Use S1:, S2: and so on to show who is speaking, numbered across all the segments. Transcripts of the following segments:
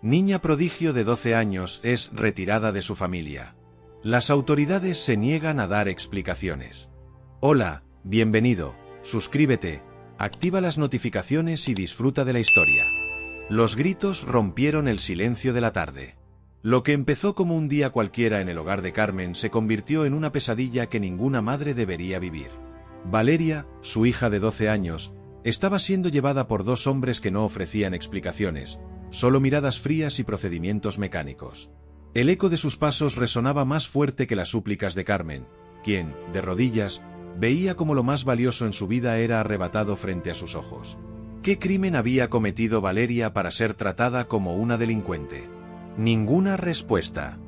S1: Niña prodigio de 12 años es retirada de su familia. Las autoridades se niegan a dar explicaciones. Hola, bienvenido, suscríbete, activa las notificaciones y disfruta de la historia. Los gritos rompieron el silencio de la tarde. Lo que empezó como un día cualquiera en el hogar de Carmen se convirtió en una pesadilla que ninguna madre debería vivir. Valeria, su hija de 12 años, estaba siendo llevada por dos hombres que no ofrecían explicaciones, solo miradas frías y procedimientos mecánicos. El eco de sus pasos resonaba más fuerte que las súplicas de Carmen, quien, de rodillas, veía como lo más valioso en su vida era arrebatado frente a sus ojos. ¿Qué crimen había cometido Valeria para ser tratada como una delincuente? Ninguna respuesta.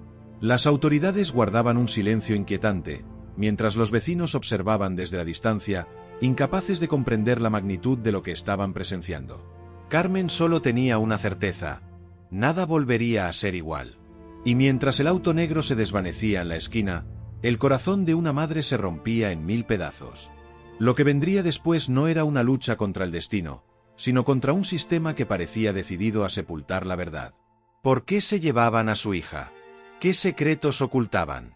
S1: Las autoridades guardaban un silencio inquietante, mientras los vecinos observaban desde la distancia, incapaces de comprender la magnitud de lo que estaban presenciando. Carmen solo tenía una certeza: nada volvería a ser igual. Y mientras el auto negro se desvanecía en la esquina, el corazón de una madre se rompía en 1000 pedazos. Lo que vendría después no era una lucha contra el destino, sino contra un sistema que parecía decidido a sepultar la verdad. ¿Por qué se llevaban a su hija? ¿Qué secretos ocultaban?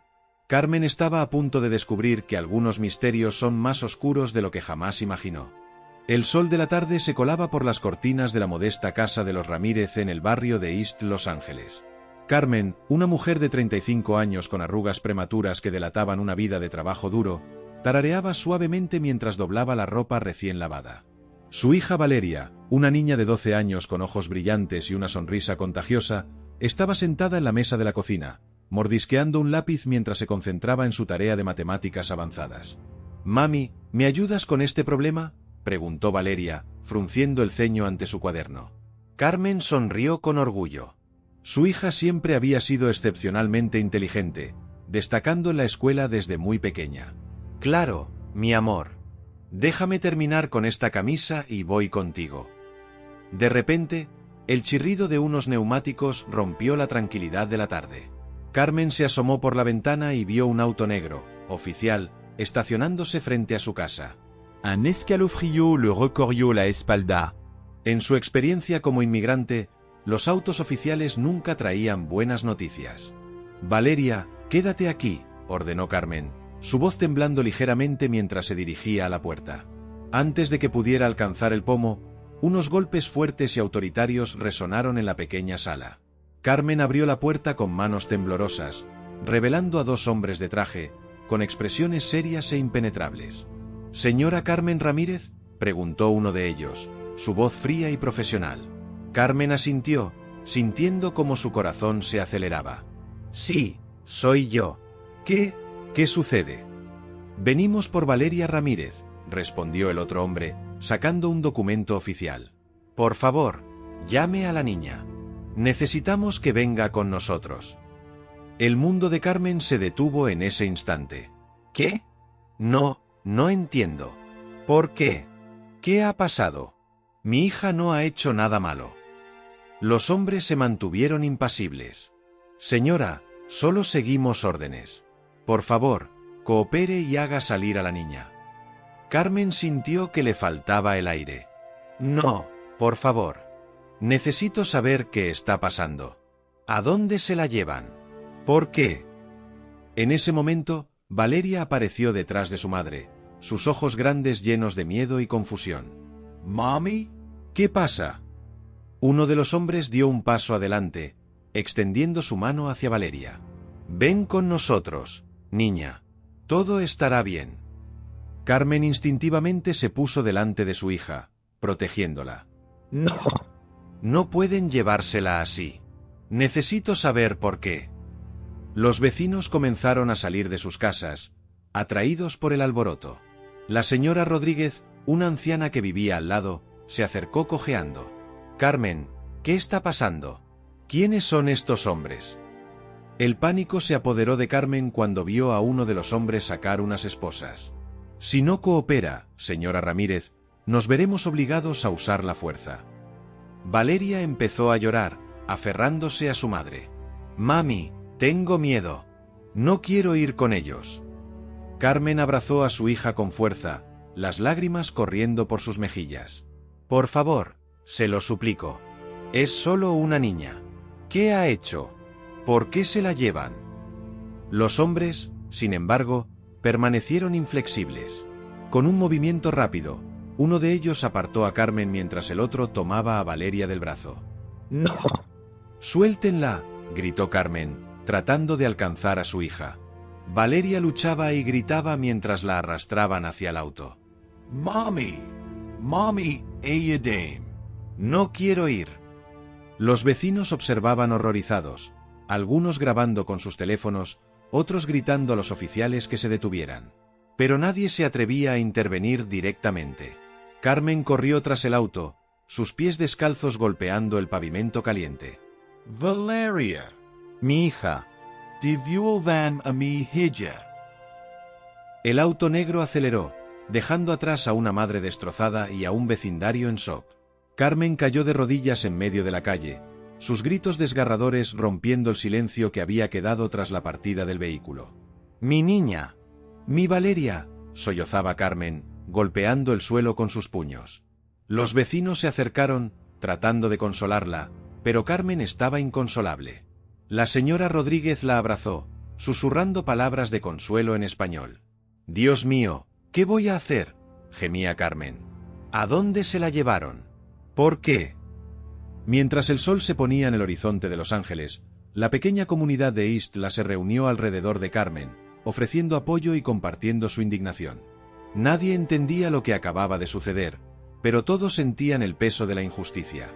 S1: Carmen estaba a punto de descubrir que algunos misterios son más oscuros de lo que jamás imaginó. El sol de la tarde se colaba por las cortinas de la modesta casa de los Ramírez en el barrio de East Los Ángeles. Carmen, una mujer de 35 años con arrugas prematuras que delataban una vida de trabajo duro, tarareaba suavemente mientras doblaba la ropa recién lavada. Su hija Valeria, una niña de 12 años con ojos brillantes y una sonrisa contagiosa, estaba sentada en la mesa de la cocina, mordisqueando un lápiz mientras se concentraba en su tarea de matemáticas avanzadas. «Mami, ¿me ayudas con este problema?», preguntó Valeria, frunciendo el ceño ante su cuaderno. Carmen sonrió con orgullo. Su hija siempre había sido excepcionalmente inteligente, destacando en la escuela desde muy pequeña. «Claro, mi amor. Déjame terminar con esta camisa y voy contigo». De repente, el chirrido de unos neumáticos rompió la tranquilidad de la tarde. Carmen se asomó por la ventana y vio un auto negro, oficial, estacionándose frente a su casa.
S2: Un escalofrío le recorrió la espalda.
S1: En su experiencia como inmigrante, los autos oficiales nunca traían buenas noticias. «Valeria, quédate aquí», ordenó Carmen, su voz temblando ligeramente mientras se dirigía a la puerta. Antes de que pudiera alcanzar el pomo, unos golpes fuertes y autoritarios resonaron en la pequeña sala. Carmen abrió la puerta con manos temblorosas, revelando a dos hombres de traje, con expresiones serias e impenetrables. «¿Señora Carmen Ramírez?», preguntó uno de ellos, su voz fría y profesional. Carmen asintió, sintiendo cómo su corazón se aceleraba. «Sí, soy yo. ¿Qué sucede?». «Venimos por Valeria Ramírez», respondió el otro hombre, sacando un documento oficial. «Por favor, llame a la niña. Necesitamos que venga con nosotros». El mundo de Carmen se detuvo en ese instante. «¿Qué? No entiendo. ¿Por qué? ¿Qué ha pasado? Mi hija no ha hecho nada malo». Los hombres se mantuvieron impasibles. «Señora, solo seguimos órdenes. Por favor, coopere y haga salir a la niña». Carmen sintió que le faltaba el aire. «No, por favor. Necesito saber qué está pasando. ¿A dónde se la llevan? ¿Por qué?». En ese momento, Valeria apareció detrás de su madre, sus ojos grandes llenos de miedo y confusión. «¿Mami? ¿Qué pasa?». Uno de los hombres dio un paso adelante, extendiendo su mano hacia Valeria. «Ven con nosotros, niña. Todo estará bien». Carmen instintivamente se puso delante de su hija, protegiéndola. «No. No pueden llevársela así. Necesito saber por qué». Los vecinos comenzaron a salir de sus casas, atraídos por el alboroto. La señora Rodríguez, una anciana que vivía al lado, se acercó cojeando. «Carmen, ¿qué está pasando? ¿Quiénes son estos hombres?». El pánico se apoderó de Carmen cuando vio a uno de los hombres sacar unas esposas. «Si no coopera, señora Ramírez, nos veremos obligados a usar la fuerza». Valeria empezó a llorar, aferrándose a su madre. «Mami, tengo miedo. No quiero ir con ellos». Carmen abrazó a su hija con fuerza, las lágrimas corriendo por sus mejillas. «Por favor, se lo suplico. Es solo una niña. ¿Qué ha hecho? ¿Por qué se la llevan? Los hombres, sin embargo, permanecieron inflexibles. Con un movimiento rápido, uno de ellos apartó a Carmen mientras el otro tomaba a Valeria del brazo.
S3: No.
S1: «Suéltenla», gritó Carmen, tratando de alcanzar a su hija. Valeria luchaba y gritaba mientras la arrastraban hacia el auto.
S3: Mommy, Mommy, ayudem.
S1: «No quiero ir». Los vecinos observaban horrorizados, algunos grabando con sus teléfonos, otros gritando a los oficiales que se detuvieran. Pero nadie se atrevía a intervenir directamente. Carmen corrió tras el auto, sus pies descalzos golpeando el pavimento caliente.
S3: Valeria,
S1: «Mi hija».
S3: devuelvan van a mi hija.
S1: El auto negro aceleró, dejando atrás a una madre destrozada y a un vecindario en shock. Carmen cayó de rodillas en medio de la calle, sus gritos desgarradores rompiendo el silencio que había quedado tras la partida del vehículo. «Mi niña, mi Valeria», sollozaba Carmen, golpeando el suelo con sus puños. Los vecinos se acercaron, tratando de consolarla, pero Carmen estaba inconsolable. La señora Rodríguez la abrazó, susurrando palabras de consuelo en español. «Dios mío, ¿qué voy a hacer?», gemía Carmen. «¿A dónde se la llevaron? ¿Por qué?». Mientras el sol se ponía en el horizonte de Los Ángeles, la pequeña comunidad de Istla se reunió alrededor de Carmen, ofreciendo apoyo y compartiendo su indignación. Nadie entendía lo que acababa de suceder, pero todos sentían el peso de la injusticia.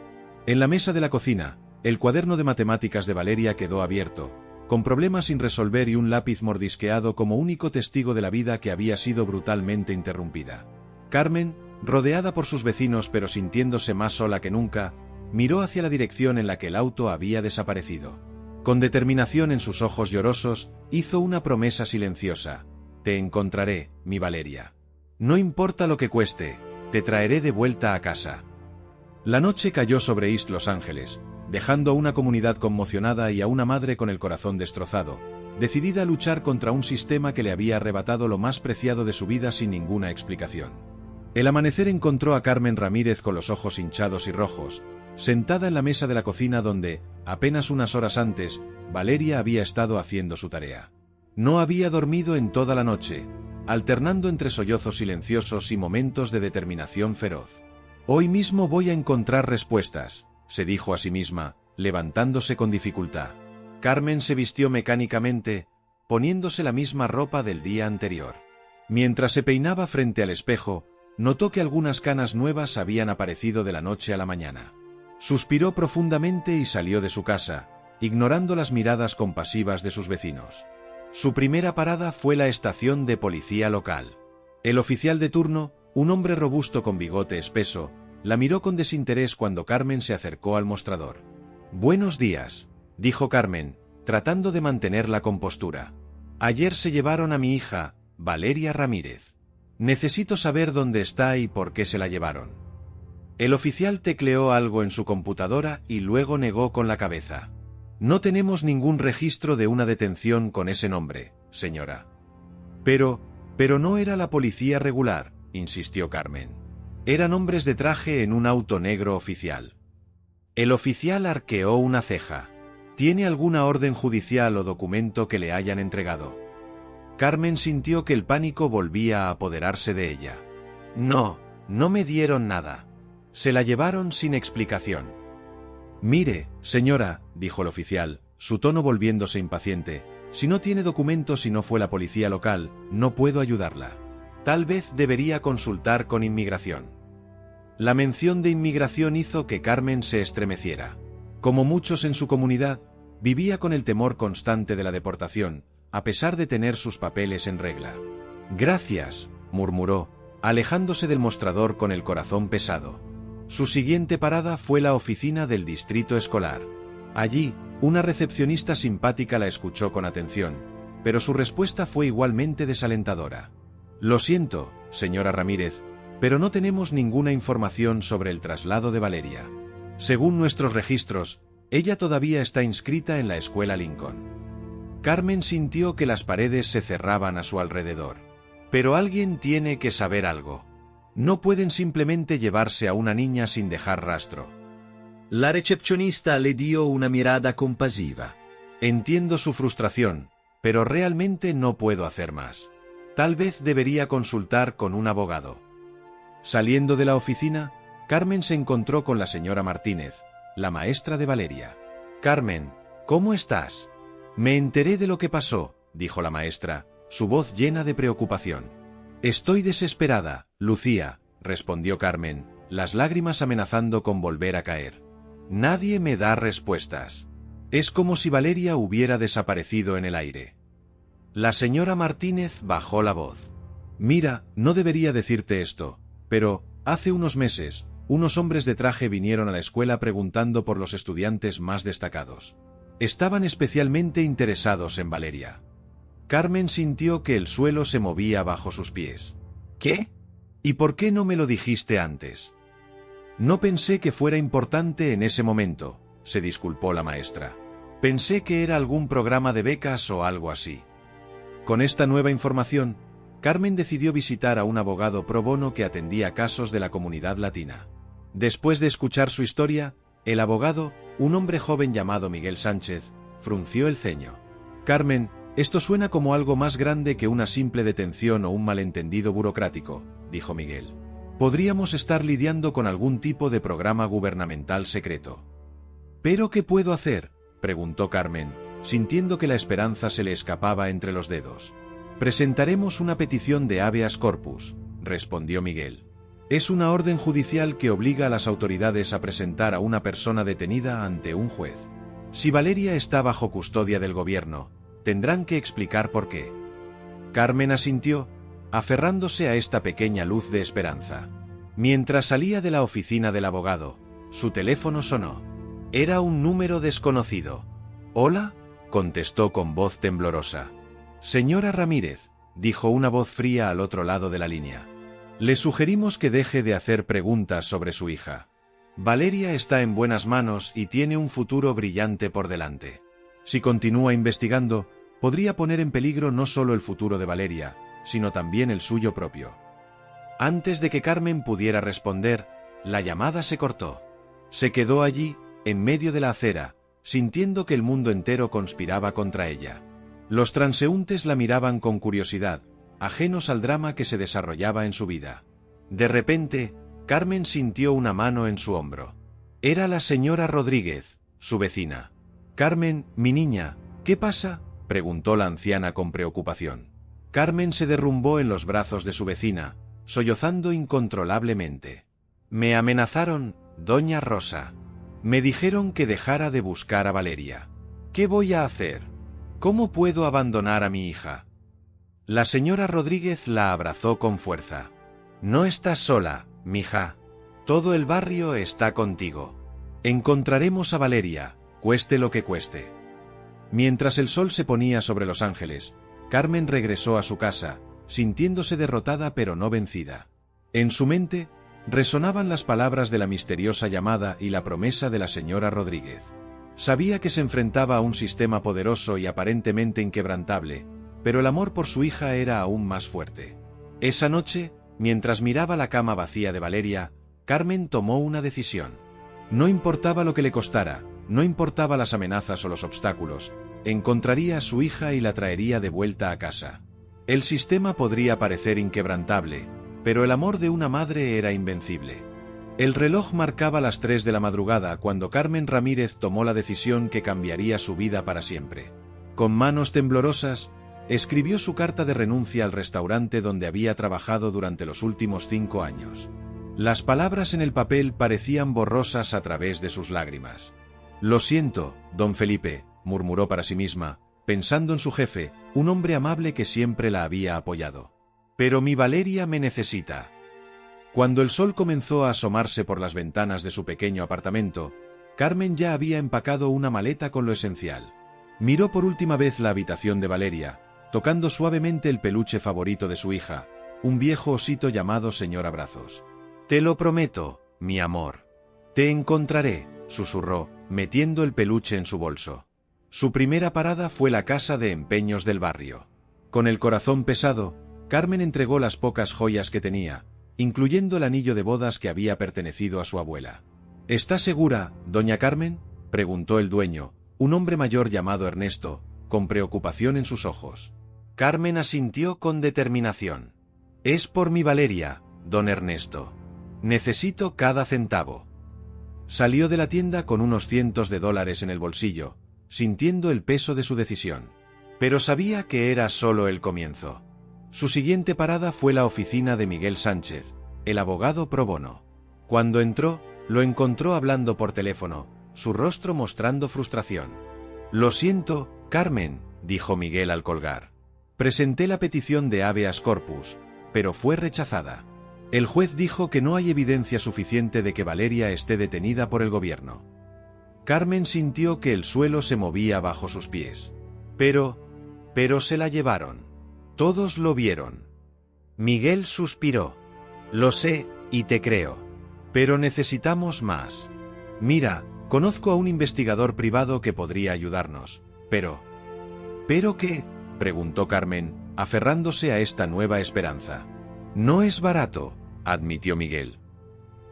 S1: En la mesa de la cocina, el cuaderno de matemáticas de Valeria quedó abierto, con problemas sin resolver y un lápiz mordisqueado como único testigo de la vida que había sido brutalmente interrumpida. Carmen, rodeada por sus vecinos pero sintiéndose más sola que nunca, miró hacia la dirección en la que el auto había desaparecido. Con determinación en sus ojos llorosos, hizo una promesa silenciosa. «Te encontraré, mi Valeria. No importa lo que cueste, te traeré de vuelta a casa». La noche cayó sobre East Los Ángeles, dejando a una comunidad conmocionada y a una madre con el corazón destrozado, decidida a luchar contra un sistema que le había arrebatado lo más preciado de su vida sin ninguna explicación. El amanecer encontró a Carmen Ramírez con los ojos hinchados y rojos, sentada en la mesa de la cocina donde, apenas unas horas antes, Valeria había estado haciendo su tarea. No había dormido en toda la noche, alternando entre sollozos silenciosos y momentos de determinación feroz. «Hoy mismo voy a encontrar respuestas», se dijo a sí misma, levantándose con dificultad. Carmen se vistió mecánicamente, poniéndose la misma ropa del día anterior. Mientras se peinaba frente al espejo, notó que algunas canas nuevas habían aparecido de la noche a la mañana. Suspiró profundamente y salió de su casa, ignorando las miradas compasivas de sus vecinos. Su primera parada fue la estación de policía local. El oficial de turno, un hombre robusto con bigote espeso, la miró con desinterés cuando Carmen se acercó al mostrador. «Buenos días», dijo Carmen, tratando de mantener la compostura. «Ayer se llevaron a mi hija, Valeria Ramírez. Necesito saber dónde está y por qué se la llevaron». El oficial tecleó algo en su computadora y luego negó con la cabeza. «No tenemos ningún registro de una detención con ese nombre, señora». Pero no era la policía regular», insistió Carmen. «Eran hombres de traje en un auto negro oficial». El oficial arqueó una ceja. «¿Tiene alguna orden judicial o documento que le hayan entregado?». Carmen sintió que el pánico volvía a apoderarse de ella. «No, no me dieron nada. Se la llevaron sin explicación». «Mire, señora», dijo el oficial, su tono volviéndose impaciente, «si no tiene documentos y no fue la policía local, no puedo ayudarla. Tal vez debería consultar con inmigración». La mención de inmigración hizo que Carmen se estremeciera. Como muchos en su comunidad, vivía con el temor constante de la deportación, a pesar de tener sus papeles en regla. «Gracias», murmuró, alejándose del mostrador con el corazón pesado. Su siguiente parada fue la oficina del distrito escolar. Allí, una recepcionista simpática la escuchó con atención, pero su respuesta fue igualmente desalentadora. «Lo siento, señora Ramírez, pero no tenemos ninguna información sobre el traslado de Valeria. Según nuestros registros, ella todavía está inscrita en la escuela Lincoln». Carmen sintió que las paredes se cerraban a su alrededor. «Pero alguien tiene que saber algo. No pueden simplemente llevarse a una niña sin dejar rastro».
S4: La recepcionista le dio una mirada compasiva.
S1: Entiendo su frustración, pero realmente no puedo hacer más. Tal vez debería consultar con un abogado. Saliendo de la oficina, Carmen se encontró con la señora Martínez, la maestra de Valeria. «Carmen, ¿cómo estás?» «Me enteré de lo que pasó», dijo la maestra, su voz llena de preocupación. «Estoy desesperada, Lucía», respondió Carmen, las lágrimas amenazando con volver a caer. «Nadie me da respuestas. Es como si Valeria hubiera desaparecido en el aire». La señora Martínez bajó la voz. «Mira, no debería decirte esto, pero, hace unos meses, unos hombres de traje vinieron a la escuela preguntando por los estudiantes más destacados. Estaban especialmente interesados en Valeria». Carmen sintió que el suelo se movía bajo sus pies.
S4: ¿Qué?
S1: «¿Y por qué no me lo dijiste antes?» «No pensé que fuera importante en ese momento», se disculpó la maestra. «Pensé que era algún programa de becas o algo así». Con esta nueva información, Carmen decidió visitar a un abogado pro bono que atendía casos de la comunidad latina. Después de escuchar su historia, el abogado, un hombre joven llamado Miguel Sánchez, frunció el ceño. «Carmen, esto suena como algo más grande que una simple detención o un malentendido burocrático», dijo Miguel. «Podríamos estar lidiando con algún tipo de programa gubernamental secreto». «¿Pero qué puedo hacer?», preguntó Carmen, sintiendo que la esperanza se le escapaba entre los dedos. «Presentaremos una petición de habeas corpus», respondió Miguel. «Es una orden judicial que obliga a las autoridades a presentar a una persona detenida ante un juez. Si Valeria está bajo custodia del gobierno, tendrán que explicar por qué». Carmen asintió, aferrándose a esta pequeña luz de esperanza. Mientras salía de la oficina del abogado, su teléfono sonó. Era un número desconocido. «¿Hola?», contestó con voz temblorosa. «Señora Ramírez», dijo una voz fría al otro lado de la línea. «Le sugerimos que deje de hacer preguntas sobre su hija. Valeria está en buenas manos y tiene un futuro brillante por delante. Si continúa investigando, podría poner en peligro no solo el futuro de Valeria, sino también el suyo propio». Antes de que Carmen pudiera responder, la llamada se cortó. Se quedó allí, en medio de la acera, sintiendo que el mundo entero conspiraba contra ella. Los transeúntes la miraban con curiosidad, ajenos al drama que se desarrollaba en su vida. De repente, Carmen sintió una mano en su hombro. Era la señora Rodríguez, su vecina. «Carmen, mi niña, ¿qué pasa?», preguntó la anciana con preocupación. Carmen se derrumbó en los brazos de su vecina, sollozando incontrolablemente. «Me amenazaron, doña Rosa. Me dijeron que dejara de buscar a Valeria. ¿Qué voy a hacer? ¿Cómo puedo abandonar a mi hija?». La señora Rodríguez la abrazó con fuerza. «No estás sola, mija. Todo el barrio está contigo. Encontraremos a Valeria, cueste lo que cueste». Mientras el sol se ponía sobre Los Ángeles, Carmen regresó a su casa, sintiéndose derrotada pero no vencida. En su mente, resonaban las palabras de la misteriosa llamada y la promesa de la señora Rodríguez. Sabía que se enfrentaba a un sistema poderoso y aparentemente inquebrantable, pero el amor por su hija era aún más fuerte. Esa noche, mientras miraba la cama vacía de Valeria, Carmen tomó una decisión. No importaba lo que le costara, no importaba las amenazas o los obstáculos, encontraría a su hija y la traería de vuelta a casa. El sistema podría parecer inquebrantable, pero el amor de una madre era invencible. El reloj marcaba las 3 de la madrugada cuando Carmen Ramírez tomó la decisión que cambiaría su vida para siempre. Con manos temblorosas, escribió su carta de renuncia al restaurante donde había trabajado durante los últimos 5 años. Las palabras en el papel parecían borrosas a través de sus lágrimas. «Lo siento, don Felipe», murmuró para sí misma, pensando en su jefe, un hombre amable que siempre la había apoyado. «Pero mi Valeria me necesita». Cuando el sol comenzó a asomarse por las ventanas de su pequeño apartamento, Carmen ya había empacado una maleta con lo esencial. Miró por última vez la habitación de Valeria, tocando suavemente el peluche favorito de su hija, un viejo osito llamado Señor Abrazos. «Te lo prometo, mi amor. Te encontraré», susurró, metiendo el peluche en su bolso. Su primera parada fue la casa de empeños del barrio. Con el corazón pesado, Carmen entregó las pocas joyas que tenía, incluyendo el anillo de bodas que había pertenecido a su abuela. ¿Está segura, doña Carmen?, preguntó el dueño, un hombre mayor llamado Ernesto, con preocupación en sus ojos. Carmen asintió con determinación. Es por mi Valeria, don Ernesto. Necesito cada centavo. Salió de la tienda con unos cientos de dólares en el bolsillo, sintiendo el peso de su decisión. Pero sabía que era solo el comienzo. Su siguiente parada fue la oficina de Miguel Sánchez, el abogado pro bono. Cuando entró, lo encontró hablando por teléfono, su rostro mostrando frustración. Lo siento, Carmen, dijo Miguel al colgar. Presenté la petición de habeas corpus, pero fue rechazada. El juez dijo que no hay evidencia suficiente de que Valeria esté detenida por el gobierno. Carmen sintió que el suelo se movía bajo sus pies. Pero se la llevaron. Todos lo vieron. Miguel suspiró. Lo sé, y te creo. Pero necesitamos más. Mira, conozco a un investigador privado que podría ayudarnos. ¿Pero qué?, preguntó Carmen, aferrándose a esta nueva esperanza. No es barato, admitió Miguel.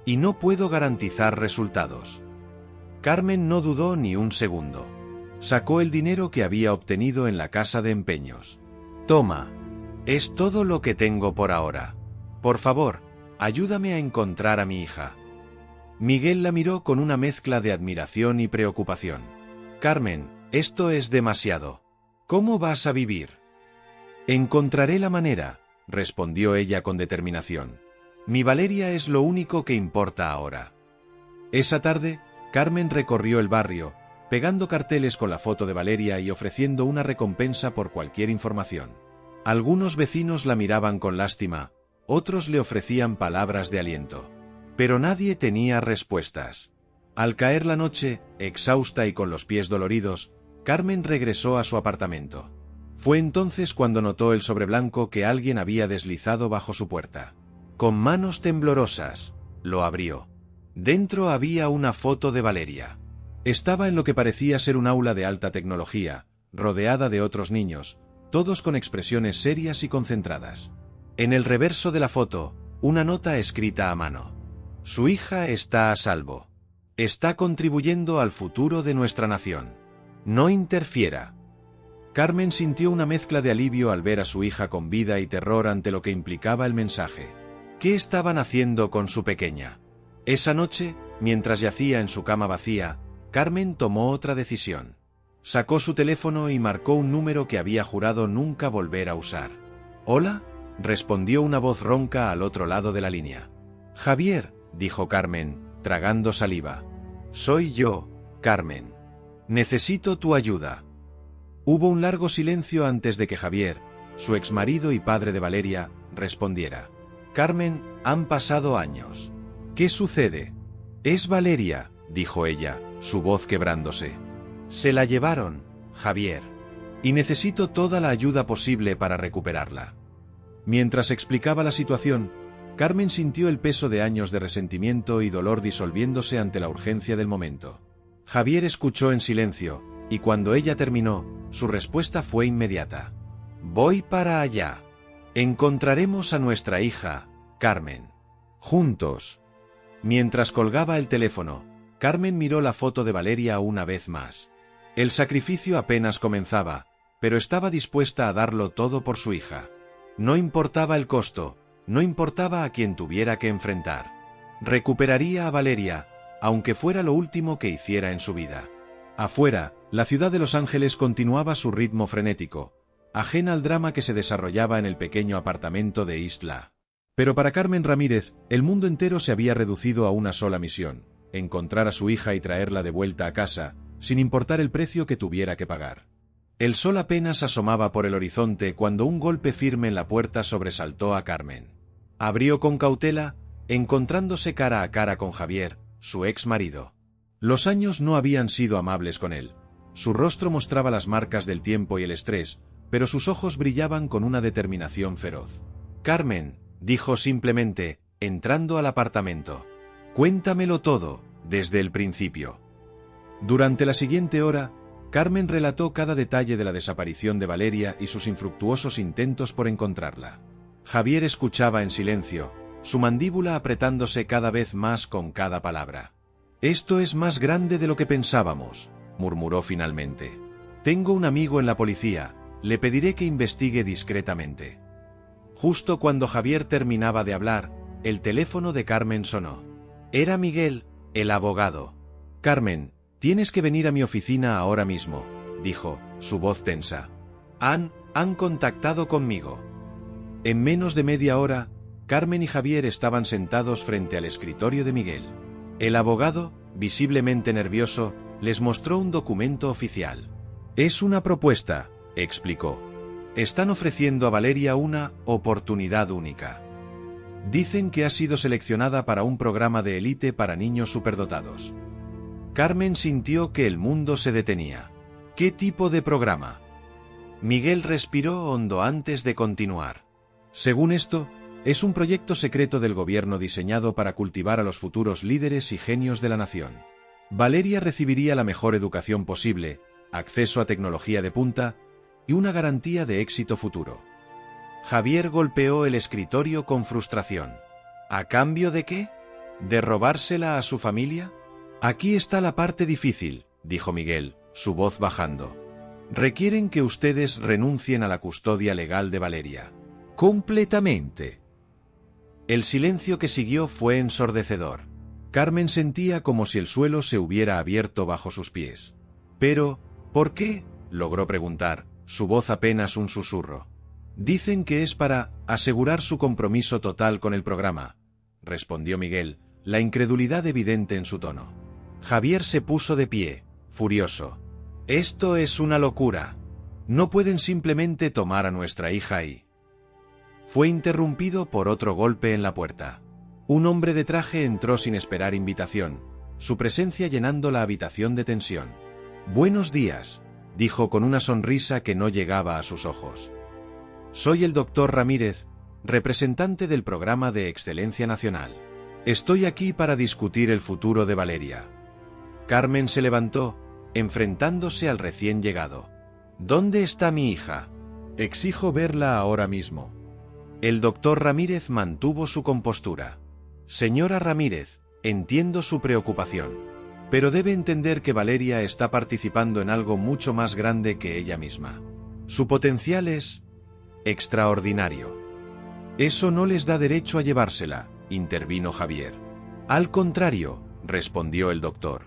S1: Y no puedo garantizar resultados. Carmen no dudó ni un segundo. Sacó el dinero que había obtenido en la casa de empeños. Toma. Es todo lo que tengo por ahora. Por favor, ayúdame a encontrar a mi hija. Miguel la miró con una mezcla de admiración y preocupación. Carmen, esto es demasiado. ¿Cómo vas a vivir? Encontraré la manera, respondió ella con determinación. Mi Valeria es lo único que importa ahora. Esa tarde, Carmen recorrió el barrio, pegando carteles con la foto de Valeria y ofreciendo una recompensa por cualquier información. Algunos vecinos la miraban con lástima, otros le ofrecían palabras de aliento. Pero nadie tenía respuestas. Al caer la noche, exhausta y con los pies doloridos, Carmen regresó a su apartamento. Fue entonces cuando notó el sobre blanco que alguien había deslizado bajo su puerta. Con manos temblorosas, lo abrió. Dentro había una foto de Valeria. Estaba en lo que parecía ser un aula de alta tecnología, rodeada de otros niños, todos con expresiones serias y concentradas. En el reverso de la foto, una nota escrita a mano. Su hija está a salvo. Está contribuyendo al futuro de nuestra nación. No interfiera. Carmen sintió una mezcla de alivio al ver a su hija con vida y terror ante lo que implicaba el mensaje. ¿Qué estaban haciendo con su pequeña? Esa noche, mientras yacía en su cama vacía, Carmen tomó otra decisión. Sacó su teléfono y marcó un número que había jurado nunca volver a usar. «¿Hola?», respondió una voz ronca al otro lado de la línea. «Javier», dijo Carmen, tragando saliva. «Soy yo, Carmen. Necesito tu ayuda». Hubo un largo silencio antes de que Javier, su exmarido y padre de Valeria, respondiera. «Carmen, han pasado años. ¿Qué sucede?» «Es Valeria», dijo ella, su voz quebrándose. «Se la llevaron, Javier. Y necesito toda la ayuda posible para recuperarla». Mientras explicaba la situación, Carmen sintió el peso de años de resentimiento y dolor disolviéndose ante la urgencia del momento. Javier escuchó en silencio, y cuando ella terminó, su respuesta fue inmediata. «Voy para allá. Encontraremos a nuestra hija, Carmen. Juntos». Mientras colgaba el teléfono, Carmen miró la foto de Valeria una vez más. El sacrificio apenas comenzaba, pero estaba dispuesta a darlo todo por su hija. No importaba el costo, no importaba a quien tuviera que enfrentar. Recuperaría a Valeria, aunque fuera lo último que hiciera en su vida. Afuera, la ciudad de Los Ángeles continuaba su ritmo frenético, ajena al drama que se desarrollaba en el pequeño apartamento de Isla. Pero para Carmen Ramírez, el mundo entero se había reducido a una sola misión: encontrar a su hija y traerla de vuelta a casa, sin importar el precio que tuviera que pagar. El sol apenas asomaba por el horizonte cuando un golpe firme en la puerta sobresaltó a Carmen. Abrió con cautela, encontrándose cara a cara con Javier, su ex marido. Los años no habían sido amables con él. Su rostro mostraba las marcas del tiempo y el estrés, pero sus ojos brillaban con una determinación feroz. «Carmen», dijo simplemente, entrando al apartamento. «Cuéntamelo todo, desde el principio». Durante la siguiente hora, Carmen relató cada detalle de la desaparición de Valeria y sus infructuosos intentos por encontrarla. Javier escuchaba en silencio, su mandíbula apretándose cada vez más con cada palabra. Esto es más grande de lo que pensábamos, murmuró finalmente. Tengo un amigo en la policía, le pediré que investigue discretamente. Justo cuando Javier terminaba de hablar, el teléfono de Carmen sonó. Era Miguel, el abogado. Carmen, tienes que venir a mi oficina ahora mismo, dijo, su voz tensa. Han contactado conmigo. En menos de media hora, Carmen y Javier estaban sentados frente al escritorio de Miguel. El abogado, visiblemente nervioso, les mostró un documento oficial. Es una propuesta, explicó. Están ofreciendo a Valeria una oportunidad única. Dicen que ha sido seleccionada para un programa de élite para niños superdotados. Carmen sintió que el mundo se detenía. ¿Qué tipo de programa? Miguel respiró hondo antes de continuar. Según esto, es un proyecto secreto del gobierno diseñado para cultivar a los futuros líderes y genios de la nación. Valeria recibiría la mejor educación posible, acceso a tecnología de punta y una garantía de éxito futuro. Javier golpeó el escritorio con frustración. ¿A cambio de qué? ¿De robársela a su familia? Aquí está la parte difícil, dijo Miguel, su voz bajando. Requieren que ustedes renuncien a la custodia legal de Valeria. Completamente. El silencio que siguió fue ensordecedor. Carmen sentía como si el suelo se hubiera abierto bajo sus pies. Pero, ¿por qué?, logró preguntar, su voz apenas un susurro. Dicen que es para asegurar su compromiso total con el programa, respondió Miguel, la incredulidad evidente en su tono. Javier se puso de pie, furioso. Esto es una locura. No pueden simplemente tomar a nuestra hija y... Fue interrumpido por otro golpe en la puerta. Un hombre de traje entró sin esperar invitación, su presencia llenando la habitación de tensión. Buenos días, dijo con una sonrisa que no llegaba a sus ojos. Soy el doctor Ramírez, representante del programa de Excelencia Nacional. Estoy aquí para discutir el futuro de Valeria. Carmen se levantó, enfrentándose al recién llegado. ¿Dónde está mi hija?
S3: Exijo verla ahora mismo.
S1: El doctor Ramírez mantuvo su compostura. Señora Ramírez, entiendo su preocupación, pero debe entender que Valeria está participando en algo mucho más grande que ella misma. Su potencial es extraordinario. Eso no les da derecho a llevársela, intervino Javier. Al contrario, respondió el doctor.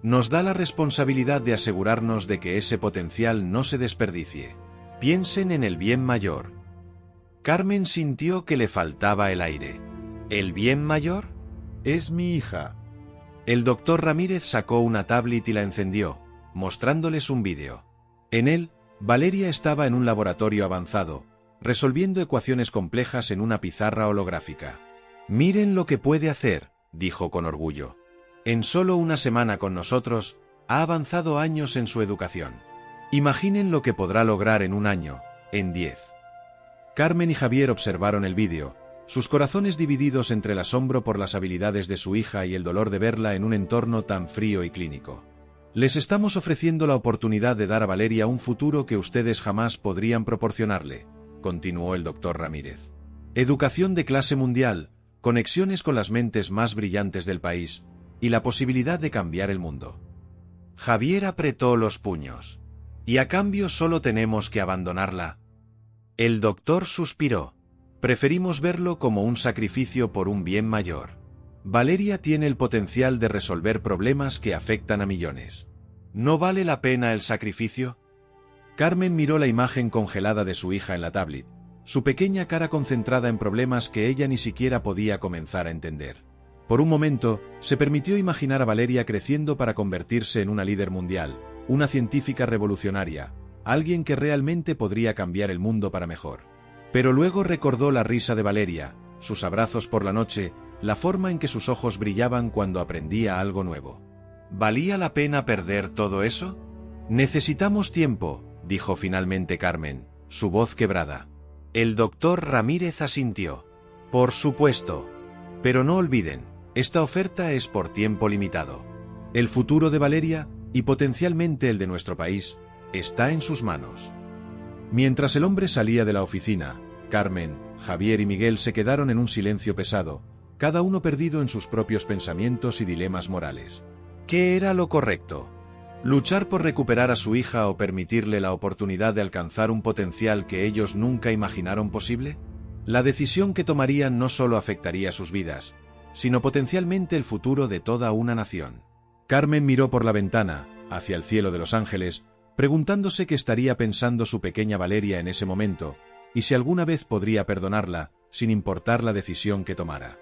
S1: Nos da la responsabilidad de asegurarnos de que ese potencial no se desperdicie. Piensen en el bien mayor. Carmen sintió que le faltaba el aire. ¿El bien mayor?
S3: Es mi hija.
S1: El doctor Ramírez sacó una tablet y la encendió, mostrándoles un vídeo. En él, Valeria estaba en un laboratorio avanzado, resolviendo ecuaciones complejas en una pizarra holográfica. Miren lo que puede hacer, dijo con orgullo. En solo una semana con nosotros, ha avanzado años en su educación. Imaginen lo que podrá lograr en un año, en 10. Carmen y Javier observaron el vídeo, sus corazones divididos entre el asombro por las habilidades de su hija y el dolor de verla en un entorno tan frío y clínico. Les estamos ofreciendo la oportunidad de dar a Valeria un futuro que ustedes jamás podrían proporcionarle, continuó el doctor Ramírez. Educación de clase mundial, conexiones con las mentes más brillantes del país, y la posibilidad de cambiar el mundo. Javier apretó los puños. ¿Y a cambio solo tenemos que abandonarla? El doctor suspiró. Preferimos verlo como un sacrificio por un bien mayor. Valeria tiene el potencial de resolver problemas que afectan a millones. ¿No vale la pena el sacrificio? Carmen miró la imagen congelada de su hija en la tablet, su pequeña cara concentrada en problemas que ella ni siquiera podía comenzar a entender. Por un momento, se permitió imaginar a Valeria creciendo para convertirse en una líder mundial, una científica revolucionaria, alguien que realmente podría cambiar el mundo para mejor. Pero luego recordó la risa de Valeria, sus abrazos por la noche, la forma en que sus ojos brillaban cuando aprendía algo nuevo. ¿Valía la pena perder todo eso? Necesitamos tiempo, dijo finalmente Carmen, su voz quebrada. El doctor Ramírez asintió. Por supuesto. Pero no olviden, esta oferta es por tiempo limitado. El futuro de Valeria, y potencialmente el de nuestro país, está en sus manos. Mientras el hombre salía de la oficina, Carmen, Javier y Miguel se quedaron en un silencio pesado, cada uno perdido en sus propios pensamientos y dilemas morales. ¿Qué era lo correcto? ¿Luchar por recuperar a su hija o permitirle la oportunidad de alcanzar un potencial que ellos nunca imaginaron posible? La decisión que tomarían no solo afectaría sus vidas, sino potencialmente el futuro de toda una nación. Carmen miró por la ventana, hacia el cielo de Los Ángeles, preguntándose qué estaría pensando su pequeña Valeria en ese momento, y si alguna vez podría perdonarla, sin importar la decisión que tomara.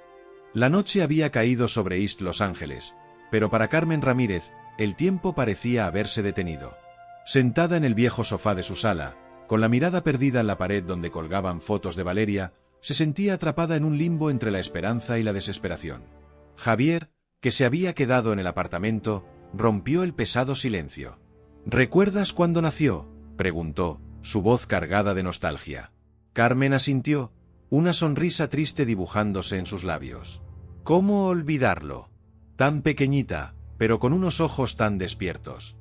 S1: La noche había caído sobre East Los Ángeles, pero para Carmen Ramírez, el tiempo parecía haberse detenido. Sentada en el viejo sofá de su sala, con la mirada perdida en la pared donde colgaban fotos de Valeria, se sentía atrapada en un limbo entre la esperanza y la desesperación. Javier, que se había quedado en el apartamento, rompió el pesado silencio. ¿Recuerdas cuándo nació?, preguntó, su voz cargada de nostalgia. Carmen asintió, una sonrisa triste dibujándose en sus labios. ¿Cómo olvidarlo? Tan pequeñita, pero con unos ojos tan despiertos.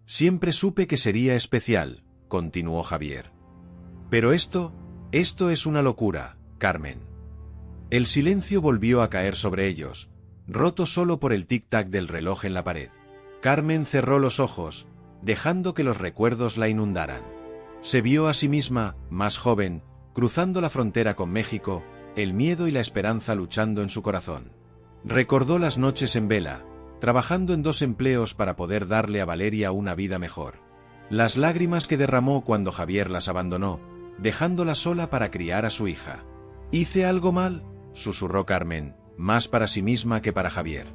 S1: Siempre supe que sería especial, continuó Javier. Pero esto es una locura, Carmen. El silencio volvió a caer sobre ellos, roto solo por el tic-tac del reloj en la pared. Carmen cerró los ojos, dejando que los recuerdos la inundaran. Se vio a sí misma, más joven, cruzando la frontera con México, el miedo y la esperanza luchando en su corazón. Recordó las noches en vela, trabajando en 2 empleos para poder darle a Valeria una vida mejor. Las lágrimas que derramó cuando Javier las abandonó, dejándola sola para criar a su hija. ¿Hice algo mal?, susurró Carmen, más para sí misma que para Javier.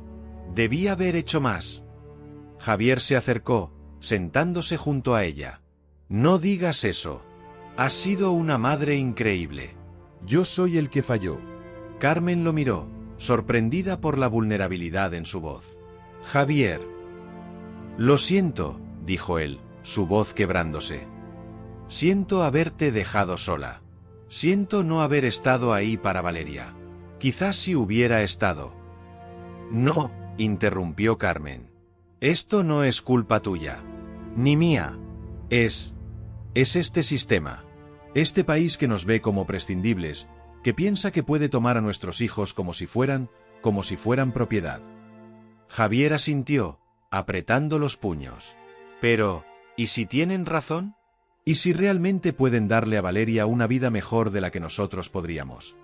S1: Debí haber hecho más. Javier se acercó, sentándose junto a ella. No digas eso. Has sido una madre increíble.
S3: Yo soy el que falló.
S1: Carmen lo miró, sorprendida por la vulnerabilidad en su voz. Javier. Lo siento, dijo él, su voz quebrándose. Siento haberte dejado sola. Siento no haber estado ahí para Valeria. Quizás si hubiera estado. No, interrumpió Carmen. Esto no es culpa tuya. Ni mía. Es este sistema. Este país que nos ve como prescindibles, que piensa que puede tomar a nuestros hijos como si fueran propiedad. Javier asintió, apretando los puños. Pero, ¿y si tienen razón? ¿Y si realmente pueden darle a Valeria una vida mejor de la que nosotros podríamos?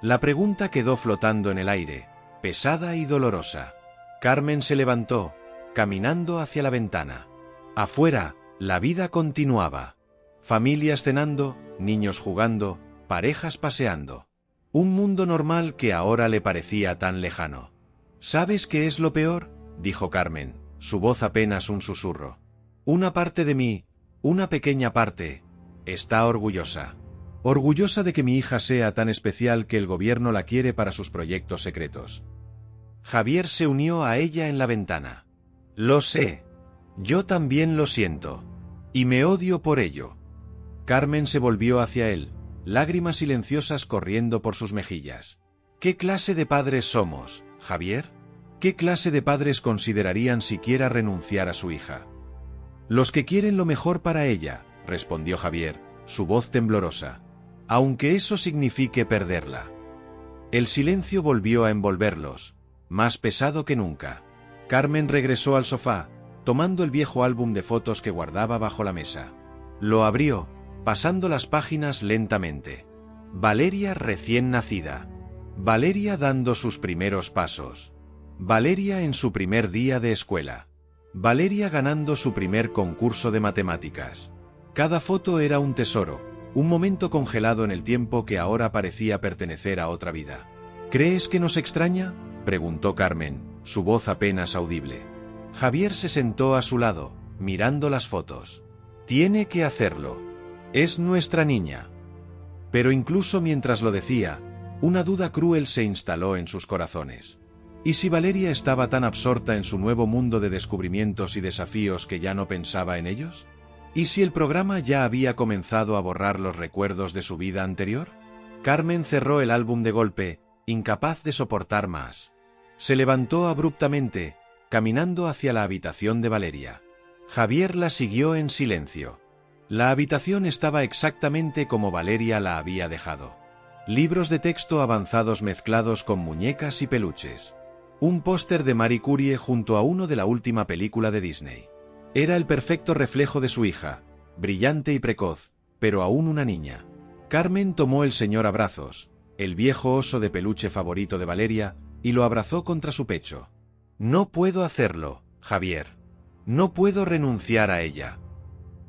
S1: La pregunta quedó flotando en el aire, pesada y dolorosa. Carmen se levantó, caminando hacia la ventana. Afuera, la vida continuaba. Familias cenando, niños jugando, parejas paseando. Un mundo normal que ahora le parecía tan lejano. ¿Sabes qué es lo peor?, dijo Carmen, su voz apenas un susurro. Una parte de mí, una pequeña parte, está orgullosa. Orgullosa de que mi hija sea tan especial que el gobierno la quiere para sus proyectos secretos. Javier se unió a ella en la ventana. Lo sé. Yo también lo siento. Y me odio por ello. Carmen se volvió hacia él, lágrimas silenciosas corriendo por sus mejillas. ¿Qué clase de padres somos, Javier? ¿Qué clase de padres considerarían siquiera renunciar a su hija? Los que quieren lo mejor para ella, respondió Javier, su voz temblorosa. Aunque eso signifique perderla. El silencio volvió a envolverlos, más pesado que nunca. Carmen regresó al sofá, tomando el viejo álbum de fotos que guardaba bajo la mesa. Lo abrió, pasando las páginas lentamente. Valeria recién nacida. Valeria dando sus primeros pasos. Valeria en su primer día de escuela. Valeria ganando su primer concurso de matemáticas. Cada foto era un tesoro, un momento congelado en el tiempo que ahora parecía pertenecer a otra vida. ¿Crees que nos extraña?, preguntó Carmen, su voz apenas audible. Javier se sentó a su lado, mirando las fotos. Tiene que hacerlo. Es nuestra niña. Pero incluso mientras lo decía, una duda cruel se instaló en sus corazones. ¿Y si Valeria estaba tan absorta en su nuevo mundo de descubrimientos y desafíos que ya no pensaba en ellos? ¿Y si el programa ya había comenzado a borrar los recuerdos de su vida anterior? Carmen cerró el álbum de golpe, incapaz de soportar más. Se levantó abruptamente, caminando hacia la habitación de Valeria. Javier la siguió en silencio. La habitación estaba exactamente como Valeria la había dejado. Libros de texto avanzados mezclados con muñecas y peluches. Un póster de Marie Curie junto a uno de la última película de Disney. Era el perfecto reflejo de su hija, brillante y precoz, pero aún una niña. Carmen tomó el señor a brazos, el viejo oso de peluche favorito de Valeria, y lo abrazó contra su pecho. No puedo hacerlo, Javier. No puedo renunciar a ella.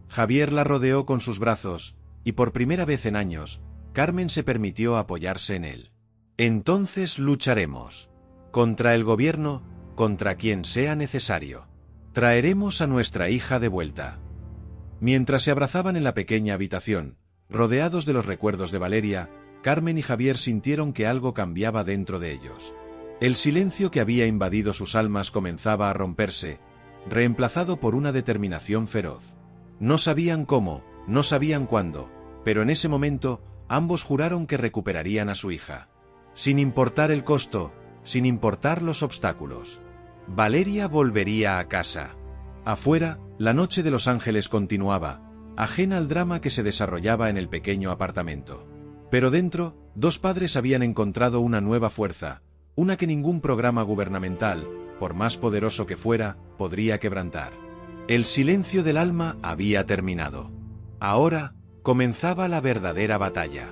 S1: Javier la rodeó con sus brazos, y por primera vez en años, Carmen se permitió apoyarse en él. Entonces lucharemos. Contra el gobierno, contra quien sea necesario. Traeremos a nuestra hija de vuelta. Mientras se abrazaban en la pequeña habitación, rodeados de los recuerdos de Valeria, Carmen y Javier sintieron que algo cambiaba dentro de ellos. El silencio que había invadido sus almas comenzaba a romperse, reemplazado por una determinación feroz. No sabían cómo, no sabían cuándo, pero en ese momento, ambos juraron que recuperarían a su hija. Sin importar el costo, sin importar los obstáculos. Valeria volvería a casa. Afuera, la noche de Los Ángeles continuaba, ajena al drama que se desarrollaba en el pequeño apartamento. Pero dentro, dos padres habían encontrado una nueva fuerza, una que ningún programa gubernamental, por más poderoso que fuera, podría quebrantar. El silencio del alma había terminado. Ahora, comenzaba la verdadera batalla.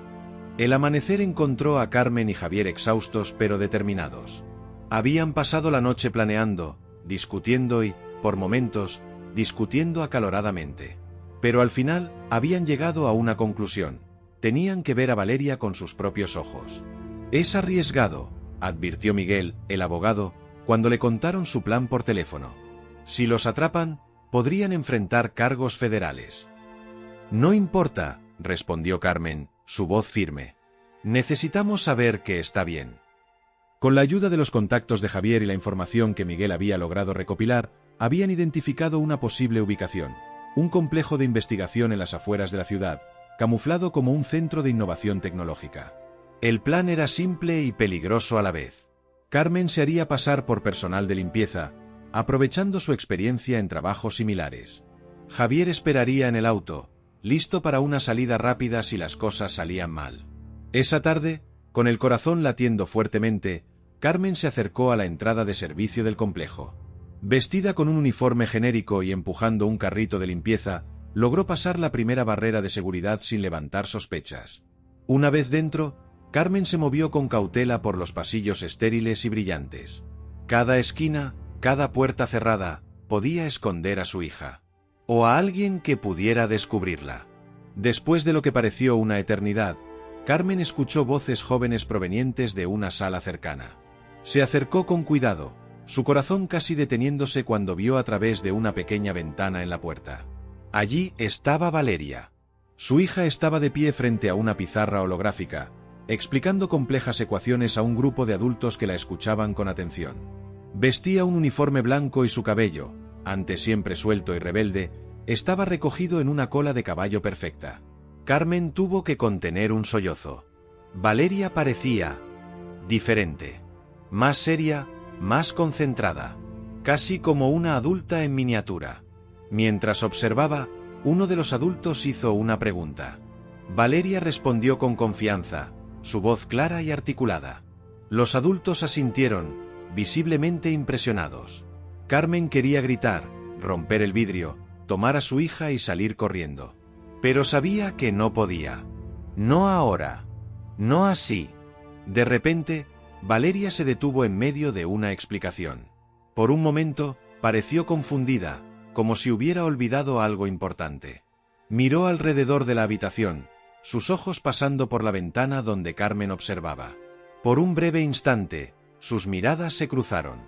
S1: El amanecer encontró a Carmen y Javier exhaustos pero determinados. Habían pasado la noche planeando, discutiendo y, por momentos, discutiendo acaloradamente. Pero al final, habían llegado a una conclusión. Tenían que ver a Valeria con sus propios ojos. Es arriesgado, advirtió Miguel, el abogado, cuando le contaron su plan por teléfono. Si los atrapan, podrían enfrentar cargos federales. No importa, respondió Carmen, su voz firme. Necesitamos saber que está bien. Con la ayuda de los contactos de Javier y la información que Miguel había logrado recopilar, habían identificado una posible ubicación, un complejo de investigación en las afueras de la ciudad, camuflado como un centro de innovación tecnológica. El plan era simple y peligroso a la vez. Carmen se haría pasar por personal de limpieza, aprovechando su experiencia en trabajos similares. Javier esperaría en el auto, listo para una salida rápida si las cosas salían mal. Esa tarde, con el corazón latiendo fuertemente, Carmen se acercó a la entrada de servicio del complejo. Vestida con un uniforme genérico y empujando un carrito de limpieza, logró pasar la primera barrera de seguridad sin levantar sospechas. Una vez dentro, Carmen se movió con cautela por los pasillos estériles y brillantes. Cada esquina, cada puerta cerrada, podía esconder a su hija. O a alguien que pudiera descubrirla. Después de lo que pareció una eternidad, Carmen escuchó voces jóvenes provenientes de una sala cercana. Se acercó con cuidado, su corazón casi deteniéndose cuando vio a través de una pequeña ventana en la puerta. Allí estaba Valeria. Su hija estaba de pie frente a una pizarra holográfica, explicando complejas ecuaciones a un grupo de adultos que la escuchaban con atención. Vestía un uniforme blanco y su cabello, antes siempre suelto y rebelde, estaba recogido en una cola de caballo perfecta. Carmen tuvo que contener un sollozo. Valeria parecía diferente. Más seria, más concentrada. Casi como una adulta en miniatura. Mientras observaba, uno de los adultos hizo una pregunta. Valeria respondió con confianza, su voz clara y articulada. Los adultos asintieron, visiblemente impresionados. Carmen quería gritar, romper el vidrio, tomar a su hija y salir corriendo. Pero sabía que no podía. No ahora. No así. De repente, Valeria se detuvo en medio de una explicación. Por un momento, pareció confundida, como si hubiera olvidado algo importante. Miró alrededor de la habitación, sus ojos pasando por la ventana donde Carmen observaba. Por un breve instante, sus miradas se cruzaron.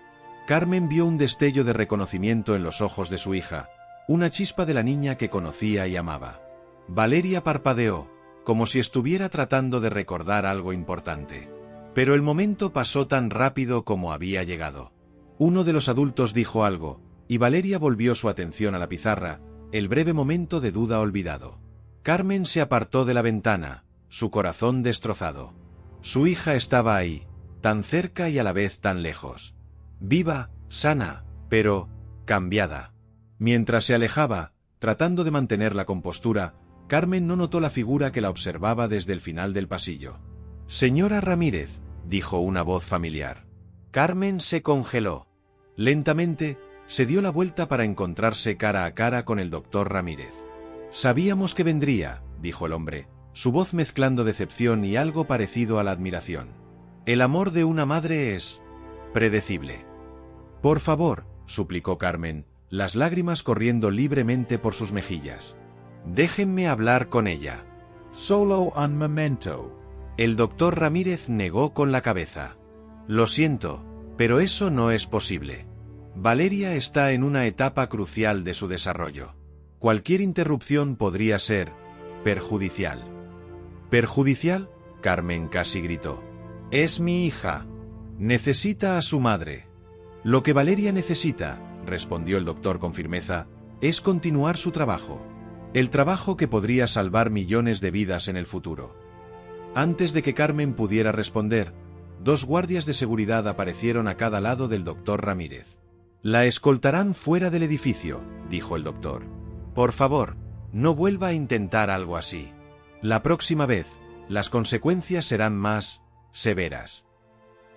S1: Carmen vio un destello de reconocimiento en los ojos de su hija, una chispa de la niña que conocía y amaba. Valeria parpadeó, como si estuviera tratando de recordar algo importante. Pero el momento pasó tan rápido como había llegado. Uno de los adultos dijo algo, y Valeria volvió su atención a la pizarra, el breve momento de duda olvidado. Carmen se apartó de la ventana, su corazón destrozado. Su hija estaba ahí, tan cerca y a la vez tan lejos. Viva, sana, pero cambiada. Mientras se alejaba, tratando de mantener la compostura, Carmen no notó la figura que la observaba desde el final del pasillo. «Señora Ramírez», dijo una voz familiar. Carmen se congeló. Lentamente, se dio la vuelta para encontrarse cara a cara con el doctor Ramírez. Sabíamos que vendría, dijo el hombre, su voz mezclando decepción y algo parecido a la admiración. El amor de una madre es predecible. Por favor, suplicó Carmen, las lágrimas corriendo libremente por sus mejillas. Déjenme hablar con ella.
S3: Solo un momento.
S1: El doctor Ramírez negó con la cabeza. Lo siento, pero eso no es posible. Valeria está en una etapa crucial de su desarrollo. Cualquier interrupción podría ser perjudicial. ¿Perjudicial? Carmen casi gritó. Es mi hija. Necesita a su madre. Lo que Valeria necesita, respondió el doctor con firmeza, es continuar su trabajo. El trabajo que podría salvar millones de vidas en el futuro. Antes de que Carmen pudiera responder, 2 guardias de seguridad aparecieron a cada lado del doctor Ramírez. La escoltarán fuera del edificio, dijo el doctor. Por favor, no vuelva a intentar algo así. La próxima vez, las consecuencias serán más severas.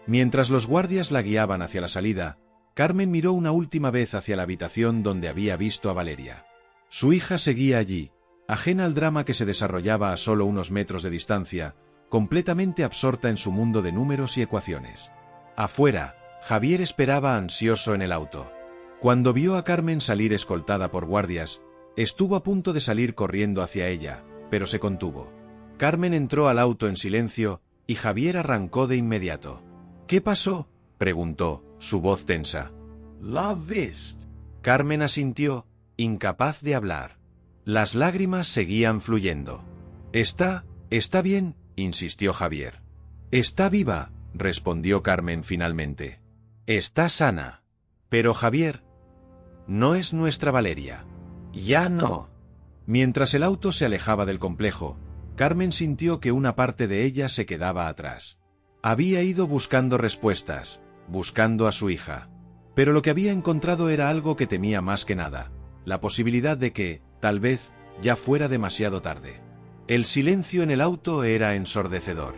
S1: Mientras los guardias la guiaban hacia la salida, Carmen miró una última vez hacia la habitación donde había visto a Valeria. Su hija seguía allí, ajena al drama que se desarrollaba a solo unos metros de distancia, completamente absorta en su mundo de números y ecuaciones. Afuera, Javier esperaba ansioso en el auto. Cuando vio a Carmen salir escoltada por guardias, estuvo a punto de salir corriendo hacia ella, pero se contuvo. Carmen entró al auto en silencio, y Javier arrancó de inmediato. ¿Qué pasó?, preguntó, su voz tensa.
S3: ¿La viste?
S1: Carmen asintió, incapaz de hablar. Las lágrimas seguían fluyendo. Está bien, insistió Javier. Está viva, respondió Carmen finalmente. Está sana. Pero Javier, no es nuestra Valeria. Ya no. Mientras el auto se alejaba del complejo, Carmen sintió que una parte de ella se quedaba atrás. Había ido buscando respuestas, buscando a su hija. Pero lo que había encontrado era algo que temía más que nada, la posibilidad de que, tal vez, ya fuera demasiado tarde. El silencio en el auto era ensordecedor.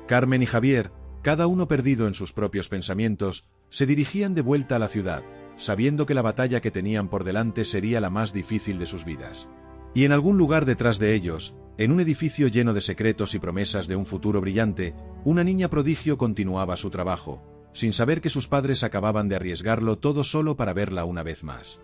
S1: Carmen y Javier, cada uno perdido en sus propios pensamientos, se dirigían de vuelta a la ciudad, sabiendo que la batalla que tenían por delante sería la más difícil de sus vidas. Y en algún lugar detrás de ellos, en un edificio lleno de secretos y promesas de un futuro brillante, una niña prodigio continuaba su trabajo, sin saber que sus padres acababan de arriesgarlo todo solo para verla una vez más.